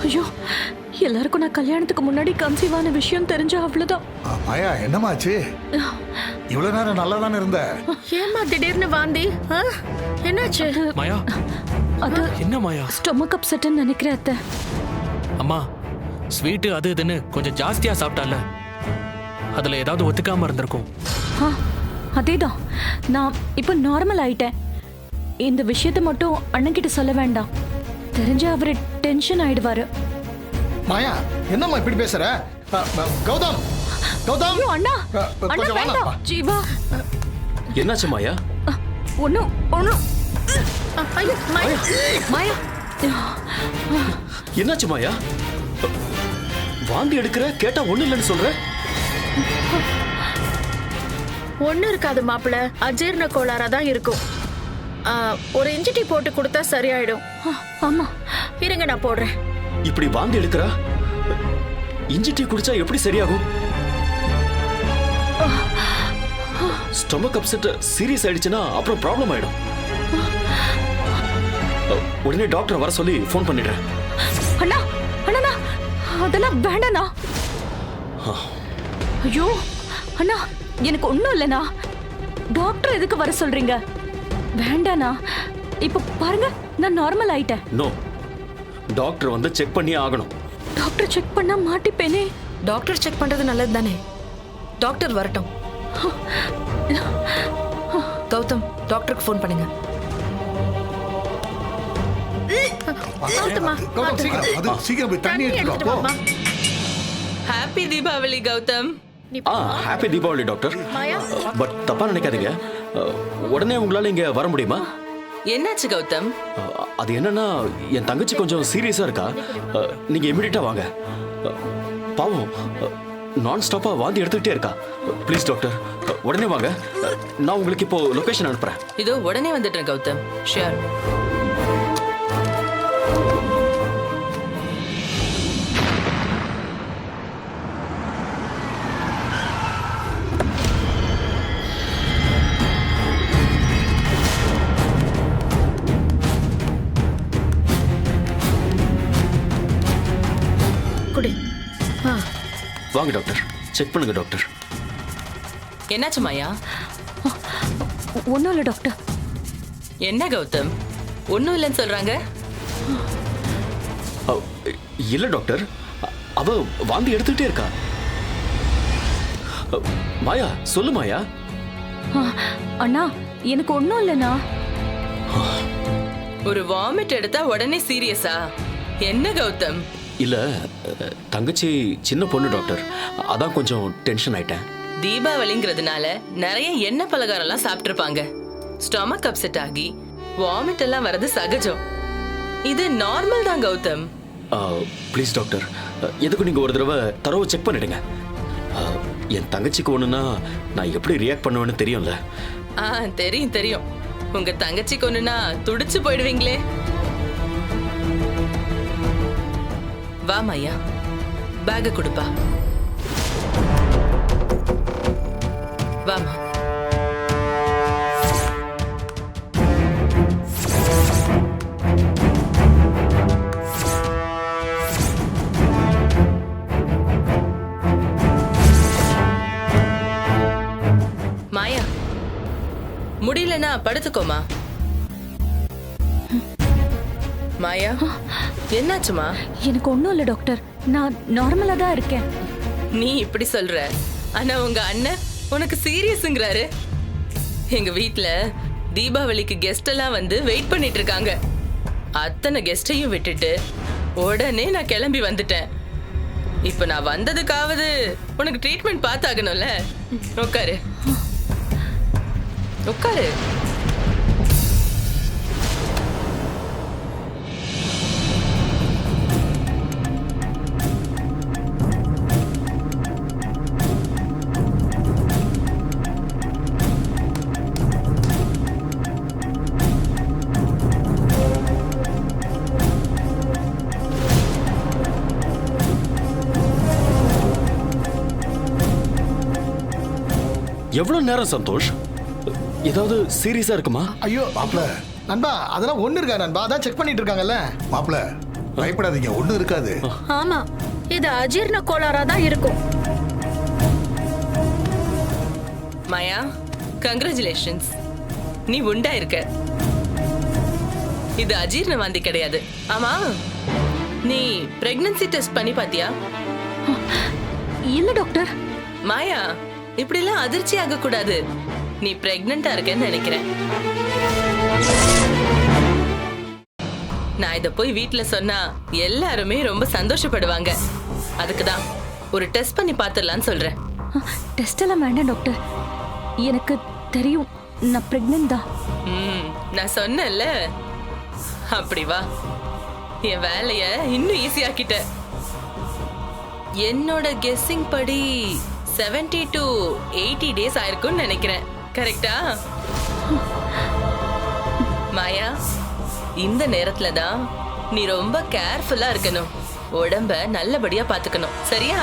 ஐயோ, எல்லாருக்கும் நான் கல்யாணத்துக்கு முன்னாடி கன்சீவான விஷயம் தெரிஞ்சா அவ்வளவுதான். மாயா என்னமாச்சு? இவ்வளவு நேரம் நல்லா தானே இருந்த. ஏமா திடீர்னு வாந்தி? என்னாச்சு மாயா? அது என்ன மாயா? ஸ்டொமக் அப்செட்னு நினைக்கிறேன் அத்தை. அம்மா, ஸ்வீட்டு அது இதுன்னு கொஞ்சம் ஜாஸ்தியா சாப்பிட்டால, அதுல ஏதாவது ஒத்துக்காம இருந்திருக்கும். அதேதான், நான் இப்ப நார்மல் ஆயிட்டேன். இந்த விஷயத்தை மட்டும் அண்ணன் கிட்ட சொல்ல வேண்டாம், தெரிஞ்ச அவரு டென்ஷன் ஆயிடுவாரு. மாயா என்னம்மா இப்படி பேசுற? கௌதம், கௌதம். ஐயோ அண்ணா, அண்ணா கொஞ்சம் வேண்டாம். வாடா. ஜீவா, என்னாச்சு மாயா? ஒண்ணும் ஒண்ணும். ஐயோ மாயா, மாயா, என்னாச்சு மாயா? வாந்தி எடுக்கிற, கேட்டா ஒண்ணு இல்லைன்னு சொல்ற. ஒண்ணு இருக்காது மாப்பிள்ள, அஜீர்ண கோளாறா தான் இருக்கும். ஒரு இஞ்சி டீ போட்டு கொடுத்தா சரியாயிடும். ஆமா, இருங்க நான் போடுறேன். இப்படி வாந்தி எடுக்கிறா, இஞ்சி டீ குடிச்சா எப்படி சரியாகும்? ஸ்டொமக் அப்செட் சீரியஸ் ஆயிடுச்சுன்னா அப்புறம் ப்ராப்ளம் ஆயிடும். உடனே டாக்டர் வர சொல்லி ஃபோன் பண்ணிடுறேன். அண்ணா அண்ணா, அதெல்லாம் வேண்டாண்ணா. ஐயோ அண்ணா, எனக்கு ஒண்ணும் இல்லைண்ணா. டாக்டர் எதுக்கு வர சொல்றீங்க? வேண்டாண்ணா, இப்ப பாருங்க நான் நார்மல் ஆயிட்டேன். நோ, டாக்டர் வந்து செக் பண்ணி ஆகணும். டாக்டர் செக் பண்ணா மாட்டிப்பேனே. டாக்டர் செக் பண்றது நல்லது தானே? டாக்டர் வரட்டும். கௌதம், டாக்டருக்கு ஃபோன் பண்ணுங்க. கௌதம் சீக்கிரம், அது சீக்கிரம் போய் தண்ணி எடுத்துட்டு வா, போ. Happy Deepavali Gautam. Happy Deepavali doctor. But தப்பா நினைக்காதீங்க, உடனே உங்களால இங்க வர முடியுமா? என்னாச்சு கௌதம்? அது என்னன்னா, என் தங்கச்சி கொஞ்சம் சீரியஸா இருக்கா. நீங்க இமிடியட்டா வாங்க. பாவம், நான் ஸ்டாப்பா வாந்தி எடுத்துக்கிட்டே இருக்கா. ப்ளீஸ் டாக்டர், உடனே வாங்க. நான் உங்களுக்கு இப்போ லொகேஷன் அனுப்புறேன். இதோ உடனே வந்துட்டேன் கௌதம். ஷியோர். குடி. வாங்க டாக்டர், செக் பண்ணுங்க டாக்டர். என்னாச்சு மாயா? ஒண்ணும் இல்ல டாக்டர். என்ன கௌதம், ஒண்ணும் இல்லைன்னு சொல்றாங்க? இல்ல டாக்டர், அவ வாந்தி எடுத்துக்கிட்டே இருக்கா. மாயா, சொல்லு மாயா. அண்ணா, எனக்கு ஒண்ணும் இல்லைண்ணா. ஒரு வாமிட் எடுத்தா உடனே சீரியஸா? என்ன கௌதம்? இல்ல, தங்கச்சி சின்ன பொண்ணு டாக்டர், அதான் கொஞ்சம் டென்ஷன் ஆயிட்டேன். தீபாவளிங்கிறதுனால நிறைய எண்ணெய் பலகாரம்லாம் சாப்பிட்டுருப்பாங்க. ஸ்டொமக் அப்செட் ஆகி வாமிட் எல்லாம் வரது சகஜம். இது நார்மல் தான் கௌதம். ப்ளீஸ் டாக்டர், எதுக்கு நீங்க ஒரு தடவை தரவு செக் பண்ணிடுங்க. என் தங்கச்சிக்கு ஒண்ணுன்னா நான் எப்படி ரியாக்ட் பண்ணுவேன்னு தெரியும்ல. தெரியும் தெரியும். உங்க தங்கச்சிக்கு ஒண்ணுன்னா துடிச்சு போயிடுவீங்களே. வா மாயா, பேக கொடுப்பா. வாமா. மாயா, முடியலன்னா படுத்துக்கோமா. மாயா, என்னாச்சுமா? எனக்கு ஒண்ணும் இல்ல டாக்டர், நான் நார்மலா தான் இருக்கேன். நீ இப்படி சொல்ற, ஆனா உங்க அண்ணன் உனக்கு சீரியஸ்ங்கறாரு. எங்க வீட்ல தீபாவளிக்கு கெஸ்ட் எல்லாம் வந்து வெயிட் பண்ணிட்டு இருக்காங்க. அத்தனை கெஸ்டையும் விட்டுட்டு உடனே நான் கிளம்பி வந்துட்டேன். இப்ப நான் வந்ததுக்காவது உனக்கு ட்ரீட்மெண்ட் பார்த்தாகணும்ல. உட்காரு உட்காரு. எவ்வளவு நேரம் சந்தோஷ்? ஏதாவது சீரியஸா இருக்குமா? ஐயோ மாப்ள, நண்பா அதெல்லாம் ஒண்ணு இருக்கா நண்பா, அதான் செக் பண்ணிட்டு இருக்காங்கல்ல. மாப்பிள பயப்படாதீங்க, ஒண்ணும் இருக்காது. ஆமா, இது அஜீரண கோளாறா தான் இருக்கும். மாயா, கங்க்ராச்சுலேஷன்ஸ், நீ உண்டா இருக்க. இது அஜீரண வாந்தி கிடையாது. ஆமா, நீ பிரெக்னன்சி டெஸ்ட் பண்ணி பாத்தியா? இல்ல டாக்டர். மாயா, இப்படிலாம் அதிர்ச்சி ஆக கூடாது. நீ பிரெக்னண்டா இருக்கேன்னு நினைக்கிறேன். நான் இத போய் வீட்ல சொன்னா எல்லாருமே ரொம்ப சந்தோஷப்படுவாங்க. அதுக்கு தான் ஒரு டெஸ்ட் பண்ணி பார்த்துடலான்னு சொல்றேன். டெஸ்ட் எல்லாம் வேண்டாம் டாக்டர், எனக்கு தெரியும் நான் பிரெக்னன்ட் தான். நான் சொன்னேன்ல. அப்படி வா, என் வேலைய இன்னும் ஈஸியாக்கிட்ட. என்னோட கெஸ்ஸிங் படி 70 to 80 டேஸ் ஆயிருக்கும்னு நினைக்கிறேன். கரெக்டா? மாயா, இந்த நேரத்துல தான் நீ ரொம்ப கேர்ஃபுல்லா இருக்கணும். உடம்ப நல்லபடியா பாத்துக்கணும். சரியா?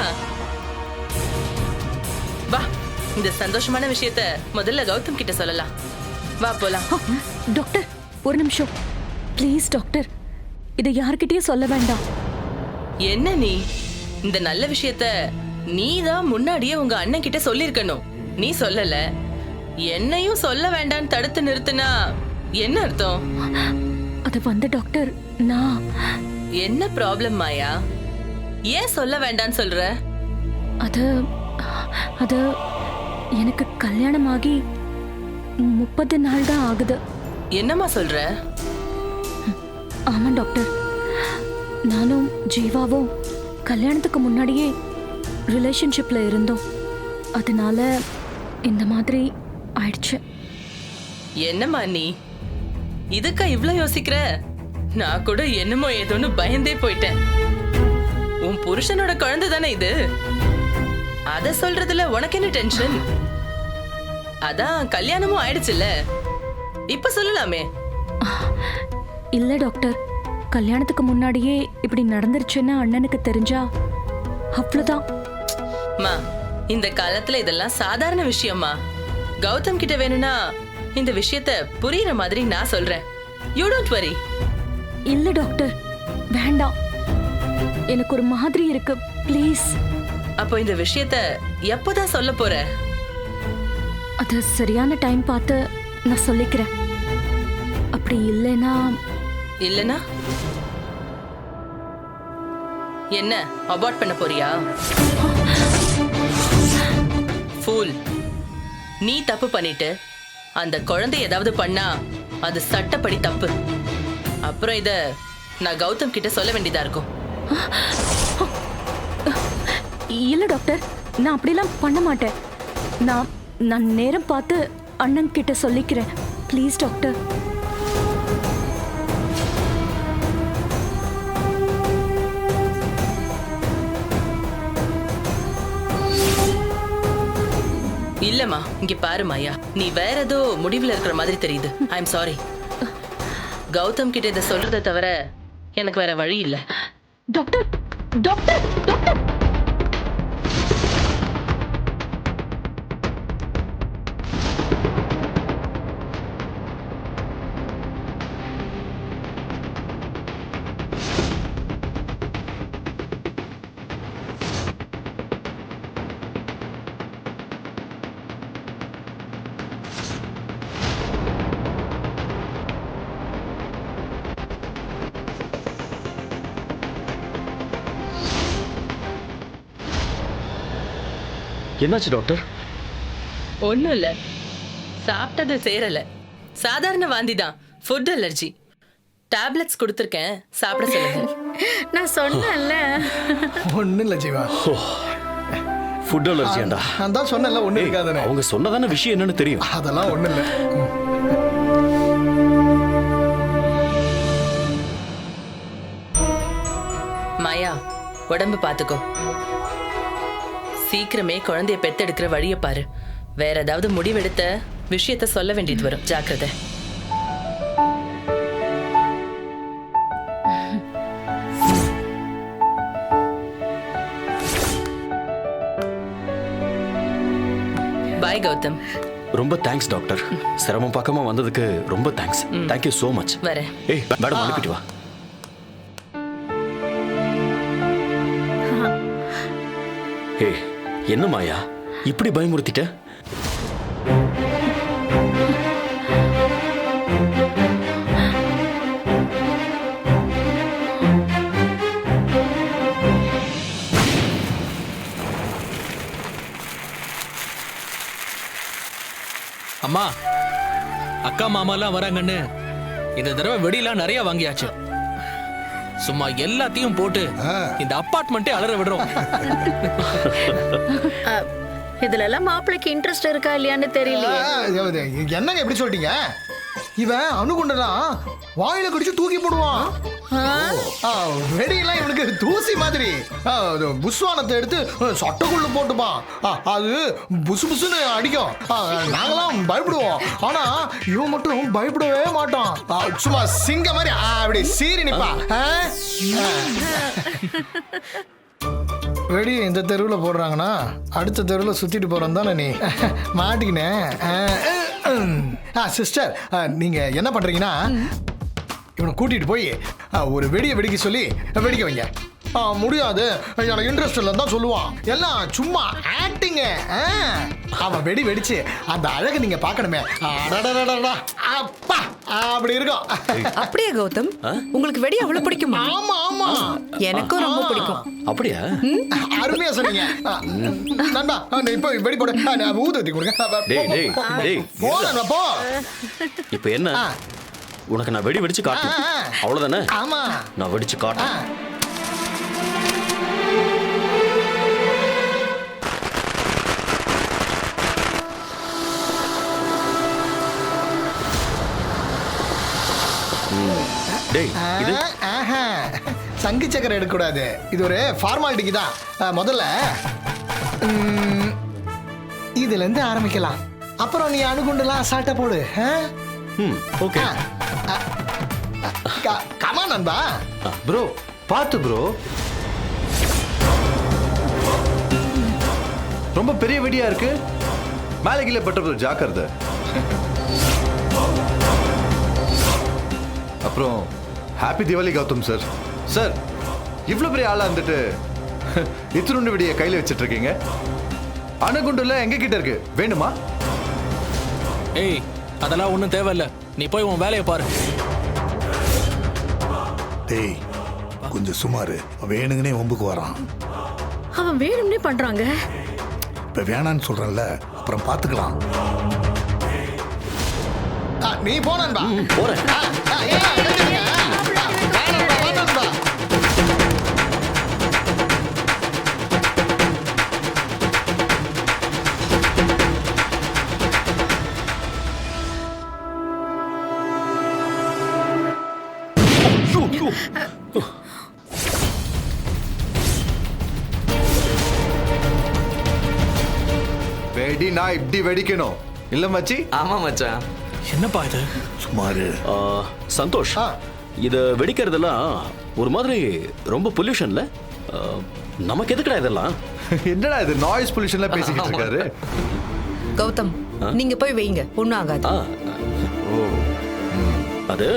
வா, இந்த சந்தோஷமான விஷயத்த முதல்ல கௌதம் கிட்ட சொல்லலாம். வா போலாம். டாக்டர் ஒரு நிமிஷம் ப்ளீஸ் டாக்டர், இதை யார்கிட்டயும் சொல்ல வேண்டாம். என்ன நீ இந்த நல்ல விஷயத்த நீ தான் முன்னாடியே உங்க அண்ணன் கிட்ட சொல்லிருக்கணும். நீ சொல்லல. என்னையும் சொல்ல வேண்டான்னு தடுத்து நிறுத்தினா என்ன அர்த்தம்? அது வந்து டாக்டர், நான் என்ன ப்ராப்ளம் மாயா? ஏன் சொல்ல வேண்டான்னு சொல்ற? அது அது எனக்கு கல்யாணமாகி 30 நாள் தான் ஆகுது. என்னம்மா சொல்ற? ஆமா டாக்டர், நானும் ஜீவாவும் கல்யாணத்துக்கு முன்னாடியே ரிலேஷன்ஷிப்ல இருந்தோம். அதனால இந்த மாதிரி ஆயிடுச்சு. என்னம்மா நீ இதுக்கா இவ்ளோ யோசிக்கிற? நான் கூட என்னமோ ஏதோன்னு பயந்தே போயிட்டேன். உன் புருஷனோட குழந்தை தானே இது. அத சொல்றதுல உனக்கு என்ன டென்ஷன்? அதான் கல்யாணமும் ஆயிடுச்சுல்ல, இப்ப சொல்லலாமே. இல்ல டாக்டர், கல்யாணத்துக்கு முன்னாடியே இப்படி நடந்துருச்சுன்னு அண்ணனுக்கு தெரிஞ்சா அவ்வளவுதான். மா, இந்த காலத்துல இதெல்லாம் சாதாரண விஷயம்மா. கௌதம் கிட்ட வேணும்னா இந்த விஷயத்த புரியுற மாதிரி நான் சொல்றேன். You don't worry. இல்ல டாக்டர், வேண்டாம், எனக்கு ஒரு மாதிரி இருக்கு, ப்ளீஸ். அப்போ இந்த விஷயத்த எப்போதான் சொல்ல போற? அது சரியான டைம் பார்த்து நான் சொல்லிக்கிறேன். அப்படி இல்லைன்னா இல்லனா என்ன, அபார்ட் பண்ண போறியா? ஃபூல், நீ தப்பு பண்ணிட்டு அந்த குழந்தை ஏதாவது பண்ணா அது சட்டப்படி தப்பு. அப்புறம் இத நான் கௌதம் கிட்ட சொல்ல வேண்டியதா இருக்கும். இல்ல டாக்டர், நான் அப்படிலாம் பண்ண மாட்டேன். நான் நேரம் பார்த்து அண்ணன் கிட்ட சொல்லிக்கிறேன், ப்ளீஸ் டாக்டர். இல்லம்மா, இங்க பாரு மாயா, நீ வேற ஏதோ முடிவுல இருக்கிற மாதிரி தெரியுது. I am sorry. கௌதம் கிட்ட இதை சொல்றதை தவிர எனக்கு வேற வழி இல்ல. டாக்டர் டாக்டர் டாக்டர் என்னாச்சு டாக்டர்? ஒண்ணும் இல்ல, சாப்பிட்டது சேரல. சாதாரண வாந்தி தான், ஃபுட் அலர்ஜி. டேப்லெட்ஸ் கொடுத்துருக்கேன், சாப்பிட சொல்லுங்க. நான் சொன்னேன்ல. ஒண்ணும் இல்ல ஜீவா, ஃபுட் அலர்ஜியாண்டா? நான் தான் சொன்னேன்ல ஒண்ணு இருக்காதுன்னு. அவங்க சொன்னதான விஷயம் என்னன்னு தெரியும். அதெல்லாம் ஒண்ணு இல்ல. மாயா, உடம்பு பாத்துக்கோ. சீக்கிரமே குழந்தைய பெத்தெடுக்கிற வழிய பாரு. வேற ஏதாவது முடிவெடுத்த விஷயத்த சொல்ல வேண்டியது வரும், ஜாக்கிரதை. பாய் கௌதம். ரொம்ப தேங்க்ஸ் டாக்டர். சிரமம் பக்கமா வந்ததுக்கு ரொம்ப தேங்க்ஸ். Thank you so much. வரேன். ஏய் மேடம் அனுப்பிட்டு வா. ஏய் என்ன மாயா இப்படி பயமுறுத்திட்ட? அம்மா, அக்கா மாமாலாம் வராங்கன்னு இந்த தடவை வெடிலாம் நிறைய வாங்கியாச்சு. சும்மா எல்லாத்தையும் போட்டு இந்த அப்பார்ட்மெண்ட்டே அலற விடுறோம். இதுல எல்லாம் மாப்பிளைக்கு இன்ட்ரெஸ்ட் இருக்கா இல்லையான்னு தெரியலையே. என்னங்க எப்படி சொல்லிட்டீங்க? இவன் அணுகுண்டதான் வாயில கடிச்சு தூக்கி போடுவான். வெடியெல்லாம் இவனுக்கு தூசி மாதிரி. புஸ்வானத்தை எடுத்து சட்டைக்குள்ள போட்டுப்பான். அது புசு புசுன்னு அடிக்கும். நாங்களாம் பயப்படுவோம். ஆனா இவன் மட்டும் பயப்படவே மாட்டான். சும்மா சிங்க மாதிரி அப்படி சீறி நிப்பான். வெடி இந்த தெருவில் போடுறாங்கன்னா அடுத்த தெருவில் சுத்திட்டு போறோம் தானே நீ மாட்டிக்கினேன். சிஸ்டர் நீங்க என்ன பண்றீங்கன்னா இவனை கூட்டிட்டு போய் ஒரு வெடியை வெடிக்க சொல்லி வெடிக்க வைங்க. முடியாது எனக்கு இன்ட்ரெஸ்ட் இல்லைன்னு தான் சொல்லுவான். எல்லாம் சும்மா ஆக்டிங்க. அவன் வெடி வெடிச்சு அந்த அழகை நீங்க பார்க்கணுமே. அப்பா அப்படி இருக்கும். அப்படியே கௌதம், உங்களுக்கு வெடி அவ்வளவு பிடிக்குமா? ஆமா ஆமா எனக்கும் ரொம்ப பிடிக்கும். அப்படியா? அருமையா சொன்னீங்க. நண்பா இப்போ வெடி போடு. ஊதுவத்தி கொடுங்க. டேய் டேய் டேய் போறேன் போ. இப்போ என்ன? உனக்கு நான் வெடி வெடிச்சு காட்டுறேன். அவ்வளவுதானே? ஆமா நான் வெடிச்சு காட்டுறேன். டேய் இது சங்கு சக்கரை எடுக்கக்கூடாது. இது ஒரு ஃபார்மாலிட்டிக்கு தான். முதல்ல இதுல இருந்து ஆரம்பிக்கலாம். அப்புறம் நீ அணுகுண்டுலாம் சாட்டை போடு. ஓகே. கமா நண்பா. ப்ரோ பார்த்து ப்ரோ. ரொம்ப பெரிய வெடியா இருக்கு. மேலே கீழே பட்ட ஜாக்கிரதை. அப்புறம் happy Deepavali Gautam sir. Sir இவ்வளோ பெரிய ஆளா இருந்துட்டு இத்திருண்டு வெடியை கையில் வச்சுட்டு இருக்கீங்க. அணுகுண்டுல எங்க கிட்ட இருக்கு, வேணுமா? ஏய் அதெல்லாம் ஒன்றும் தேவையில்ல. நீ போய் உன் வேலையை பாரு. டேய் கொஞ்சம் சுமாரு. வேணுங்கனே ஒம்புக்கு வரான். அவன் வேணும்னே பண்றாங்க. இப்ப வேணான்னு சொல்றேன்ல, அப்புறம் பாத்துக்கலாம். நீ போனன்பா. போறேன். வெடி நான் இப்படி வெடிக்கணும் இல்ல மச்சி? ஆமா மச்சான். என்னப்பா இது? சுமாரு. சந்தோஷ், இது வெடிக்கிறதெல்லாம் ஒரு மாதிரி ரொம்ப பொல்யூஷன்ல. நமக்கு எதுக்குடா இதெல்லாம்? என்னடா இது நாய்ஸ் பொல்யூஷன்ல பேசிக்கிட்டு இருக்காரு? கௌதம் நீங்க போய் வைங்க, ஒண்ணும் ஆகாது. அது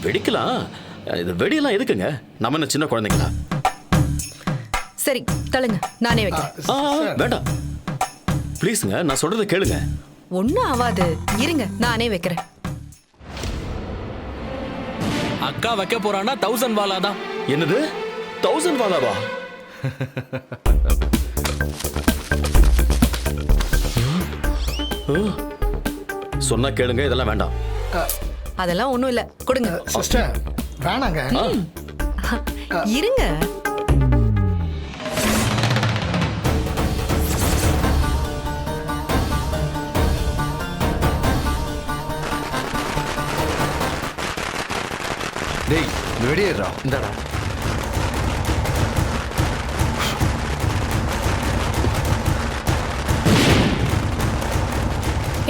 வெடிக்கலாம். இது வெடியெல்லாம் எதுக்குங்க? நம்ம என்ன சின்ன குழந்தைங்களா? சரி தள்ளுங்க, நானே வைக்கிறேன். வேண்டாம் ப்ளீஸ்ங்க, நான் சொல்றதை கேளுங்க. ஒண்ணும் ஆகாது, இருங்க நானே வைக்கிறேன். அக்கா வைக்க போறானா 1000 வாலா தான். என்னது 1000 வாலாவா? சொன்னா கேளுங்க, இதெல்லாம் வேண்டாம். அதெல்லாம் ஒண்ணும் இல்ல, கொடுங்க. சிஸ்டர் வேணாங்க. இருங்க. டேய் வெடியேறா. இந்தடா.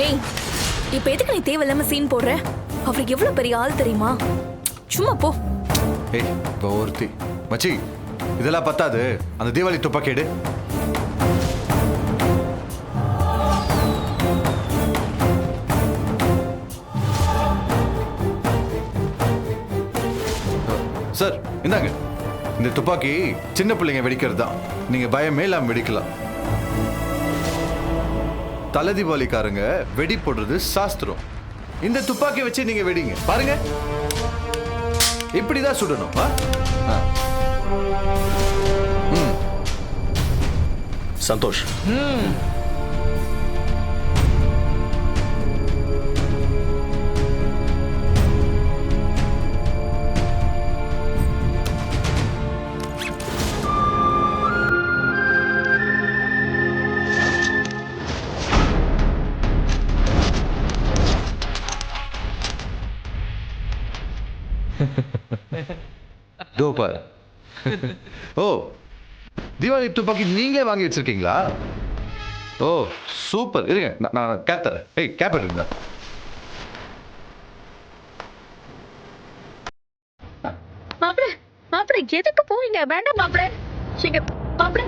ஏய் இப்ப எதுக்கு நீ தேவையில்லாம சீன் போடுற? அவருக்கு எவ்வளவு பெரிய ஆள் தெரியுமா? சும்மா போ. ஏய் இப்போ ஒருத்தி. மச்சி இதெல்லாம் பத்தாது, அந்த தீபாவளி துப்பாக்கி எடு. சார் இந்தாங்க, இந்த துப்பாக்கி சின்ன பிள்ளைங்க வெடிக்கிறது தான். நீங்க பயமே இல்லாம வெடிக்கலாம். தலை தீபாவளிக்காரங்க வெடி போடுறது சாஸ்திரம். இந்த துப்பாக்கி வச்சு நீங்க வெடிங்க பாருங்க. இப்படிதான் சுடணும். சந்தோஷ், தோபார். ஓ, தீபாவளி துப்பாக்கி நீங்களே வாங்கி வச்சிருக்கீங்களா? ஓ சூப்பர். இருங்க, நான் கேப் தரேன். ஏய், கேப் எடுங்க. மாப்பிள மாப்பிள எதுக்கு போவீங்க? வேண்டாம் மாப்பிள. எங்க மாப்பிள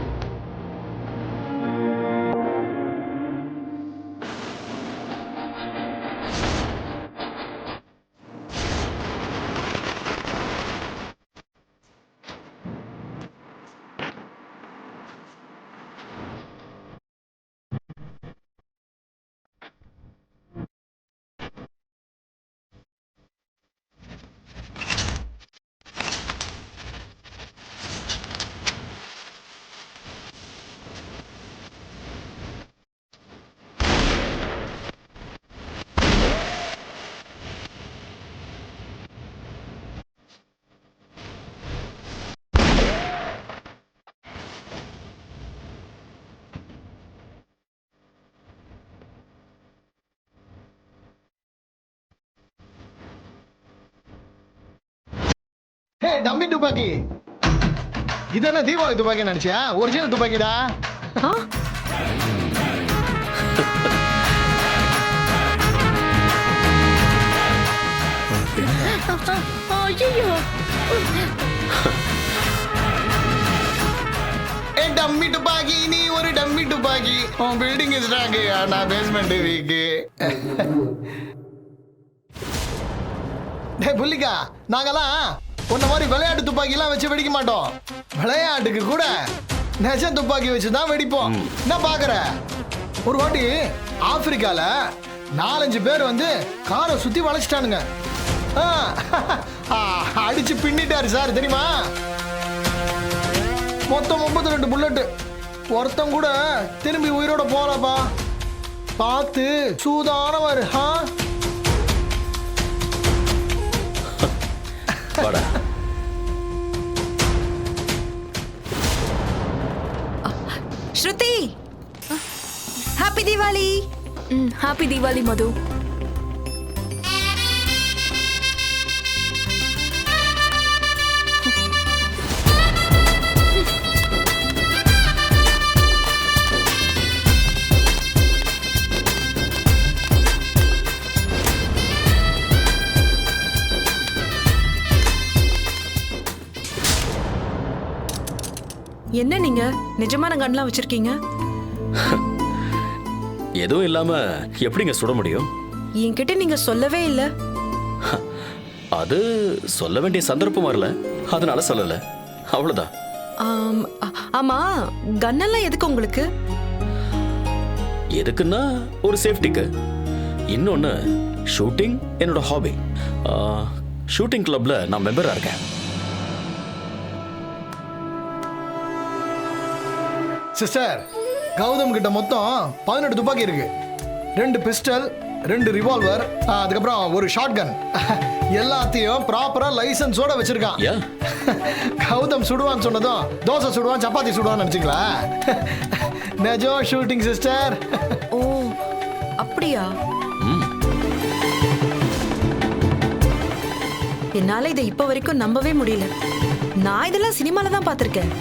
ஹே டம்மி துப்பாக்கி, இதென்ன தீபாவளி துப்பாக்கி நினைச்சியா? ஒரிஜினல் துப்பாக்கிடா. ஐயோ ஏ டம்மி துப்பாக்கி, நீ ஒரு டம்மி துப்பாக்கி. உன் பில்டிங் ஸ்ட்ராங், நான் பேஸ்மெண்ட் வீக்கு. டேய் புள்ளிக்கா, நாங்கெல்லாம் உன்ன மாதிரி விளையாட்டு துப்பாக்கிலாம் வச்சு வெடிக்க மாட்டோம். விளையாட்டுக்கு கூட நெஜ துப்பாக்கி வச்சு தான் வெடிப்போம். என்ன பாக்குற? ஒரு வாட்டி ஆப்பிரிக்கால 4-5 பேர் வந்து காரை சுத்தி வளைச்சிட்டானுங்க. அடிச்சு பின்னிட்டாரு சார், தெரியுமா? மொத்தம் 32 புல்லட். ஒருத்தன் கூட திரும்பி உயிரோட போலப்பா. பார்த்து சூதானவர். ஸ்ருதி, ஹாப்பி தீபாவளி. ஹாப்பி தீபாவளி மது. என்ன நீங்க நிஜமான கன்லாம் வச்சிருக்கீங்க? எதுவும் இல்லாம எப்படிங்க சுட முடியும்? என்கிட்ட நீங்க சொல்லவே இல்ல. அது சொல்ல வேண்டிய சந்தர்ப்பம் வரல, அதனால சொல்லல, அவ்வளவுதான். ஆமா, கன்னெல்லாம் எதுக்கு உங்களுக்கு? எதுக்குன்னா ஒரு சேஃப்டிக்கு. இன்னொன்னு, ஷூட்டிங் என்னோட ஹாபி. ஷூட்டிங் கிளப்ல நான் மெம்பரா இருக்கேன். சிஸ்டர், கௌதம் கிட்ட மொத்தம் 18 துப்பாக்கி இருக்கு. 2 பிஸ்டல், 2 ரிவால்வர், அதுக்கப்புறம் ஒரு ஷார்ட் கன். எல்லாத்தையும் ப்ராப்பரா லைசன்ஸோட வச்சிருக்கான். கௌதம் சுடுவான்னு சொன்னதும் தோசை சுடுவான், சப்பாத்தி சுடுவான்னு நினைச்சீங்களா? நிஜம் ஷூட்டிங் சிஸ்டர். ஓ அப்படியா? என்னால இதை இப்ப வரைக்கும் நம்பவே முடியல. நான் இதெல்லாம் சினிமால தான் பார்த்திருக்கேன்.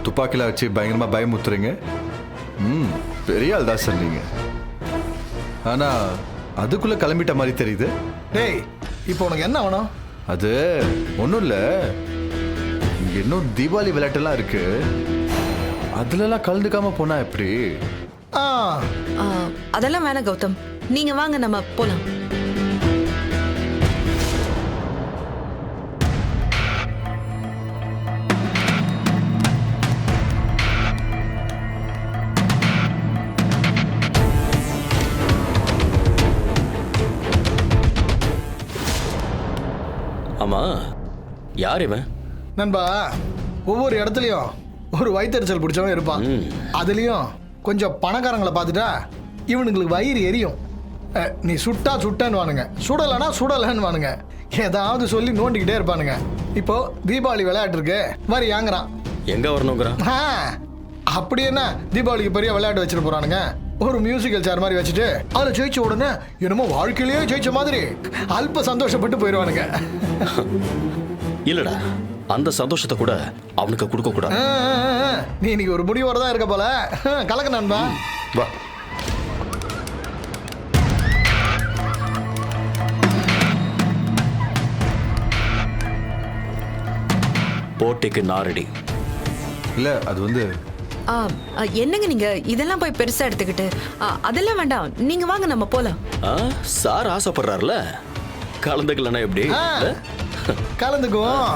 துப்பாக்கில வச்சு பயங்கரமா பயமுத்துறீங்க. பெரிய ஆள் தான் சார் நீங்க. ஆனா அதுக்குள்ள கிளம்பிட்ட மாதிரி தெரியுது. டேய் இப்போ உனக்கு என்ன வேணும்? அது ஒன்றும் இல்லை, இங்க இன்னும் தீபாவளி விளையாட்டெல்லாம் இருக்கு, அதுலலாம் கலந்துக்காம போனா எப்படி? ஆ ஆ, அதெல்லாம் வேணாம் கௌதம், நீங்க வாங்க நம்ம போலாம். ஆமா, யார் இவன்? நண்பா, ஒவ்வொரு இடத்துலையும் ஒரு வயிற்றுச்சல் பிடிச்சவன் இருப்பான். அதுலேயும் கொஞ்சம் பணக்காரங்களை பார்த்துட்டா இவனுங்களுக்கு வயிறு எரியும். நீ சுட்டா சுட்டேன்னு வானுங்க, சுடலைன்னா சுடலைன்னு வானுங்க, ஏதாவது சொல்லி நோண்டிக்கிட்டே இருப்பானுங்க. இப்போ தீபாவளி விளையாட்டு இருக்கு மாதிரி யாங்குறான். எங்க வரணுங்கிறான்? அப்படி என்ன தீபாவளிக்கு பெரிய விளையாட்டு வச்சுட்டு போறானுங்க, ஒரு மியூசிக்கல் சேர் மாதிரி வச்சுட்டு அதில் ஜெயிச்ச உடனே என்னமோ வாழ்க்கையிலேயே ஜெயிச்ச மாதிரி அல்ப சந்தோஷப்பட்டு போயிடுவானுங்க. இல்லடா, அந்த சந்தோஷத்தை கூட அவனுக்கு கொடுக்க கூடாது. நீ இன்னைக்கு ஒரு முடிவோட தான் இருக்க போல. கலக்க நண்பா. வா. போட்டிக்கு நாரடி. இல்ல அது வந்து ஆ, என்னங்க நீங்க இதெல்லாம் போய் பெருசா எடுத்துக்கிட்டு, அதெல்லாம் வேண்டாம், நீங்க வாங்க நம்ம போலாம். சார் ஆசைப்படுறாருல, கலந்துக்கலன்னா எப்படி? கலந்துக்குவோம்.